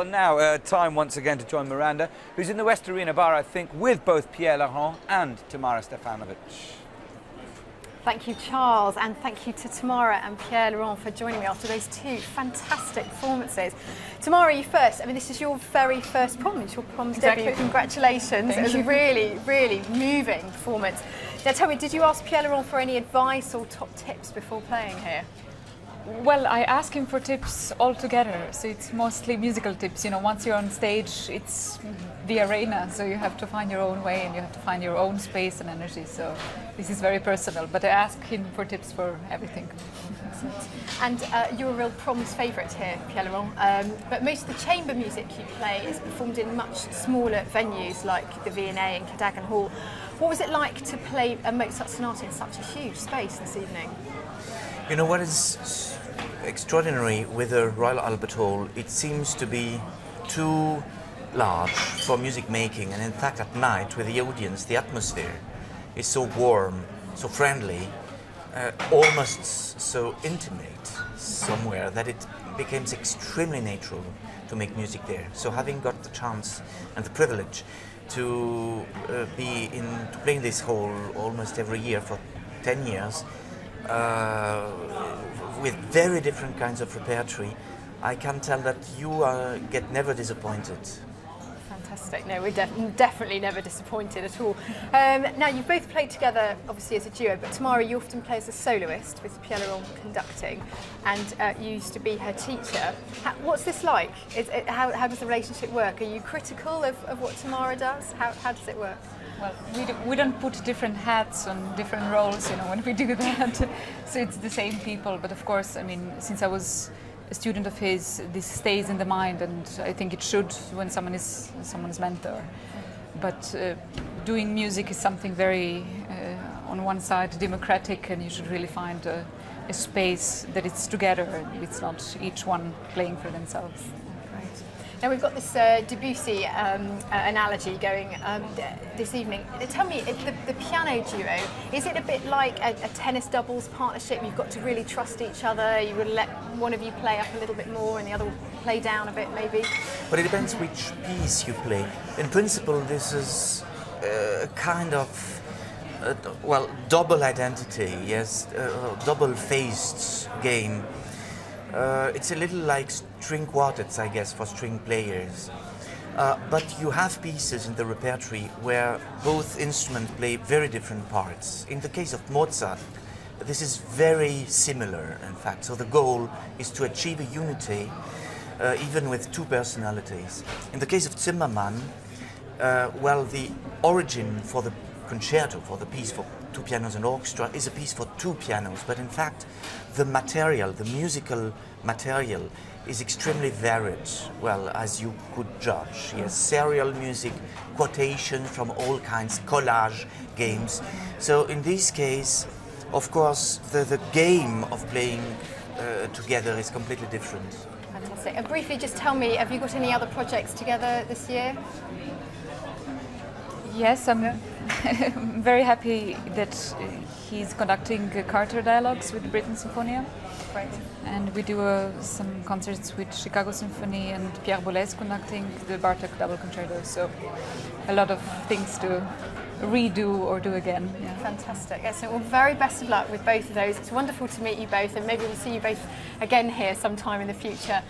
Well, now time once again to join Miranda, who's in the West Arena bar, I think, with both Pierre-Laurent and Tamara Stefanovich. Thank you, Charles, and thank you to Tamara and Pierre-Laurent for joining me after those two fantastic performances. Tamara, you first. I mean, this is your very first Proms, your Proms debut. Congratulations. It was a really, really moving performance. Now, tell me, did you ask Pierre-Laurent for any advice or top tips before playing here? Well, I ask him for tips altogether, so it's mostly musical tips. You know, once you're on stage, it's the arena, so you have to find your own way and you have to find your own space and energy. So this is very personal, but I ask him for tips for everything. And you're a real Proms favourite here, Pierre-Laurent, but most of the chamber music you play is performed in much smaller venues like the V&A and Cadogan Hall. What was it like to play a Mozart sonata in such a huge space this evening? You know what is extraordinary with the Royal Albert Hall? It seems to be too large for music making, and in fact at night with the audience, the atmosphere is so warm, so friendly, almost so intimate somewhere that it becomes extremely natural to make music there. So having got the chance and the privilege to play in this hall almost every year for 10 years, with very different kinds of repertory, I can tell that you get never disappointed. Fantastic. No, we're definitely never disappointed at all. Now, you've both played together, obviously, as a duo, but Tamara, you often play as a soloist with Pierre-Laurent conducting, and you used to be her teacher. What's this like? How does the relationship work? Are you critical of what Tamara does? How does it work? Well, we don't put different hats on different roles, you know, when we do that. So it's the same people. But of course, I mean, since I was a student of his, this stays in the mind, and I think it should when someone is someone's mentor. But doing music is something very, on one side, democratic, and you should really find a space that it's together. It's not each one playing for themselves. Now we've got this Debussy analogy going this evening. Tell me, the piano duo, is it a bit like a tennis doubles partnership? You've got to really trust each other, you would let one of you play up a little bit more and the other will play down a bit maybe? But it depends which piece you play. In principle, this is a kind of, double identity, yes, double-faced game. It's a little like string quartets, I guess, for string players. But you have pieces in the repertory where both instruments play very different parts. In the case of Mozart, this is very similar, in fact. So the goal is to achieve a unity, even with two personalities. In the case of Zimmermann, the origin for the concerto, for the piece for two pianos and orchestra, is a piece for two pianos, but in fact the material, the musical material, is extremely varied, well, as you could judge. Yes, serial music, quotations from all kinds, collage games. So in this case, of course, the game of playing together is completely different. Fantastic. And briefly, just tell me, have you got any other projects together this year? Yes, I'm very happy that he's conducting Carter Dialogues with Britain Sinfonia. Right. And we do some concerts with Chicago Symphony, and Pierre Boulez conducting the Bartok Double Concerto. So a lot of things to redo or do again. Yeah. Fantastic. Excellent. Well, very best of luck with both of those. It's wonderful to meet you both, and maybe we'll see you both again here sometime in the future.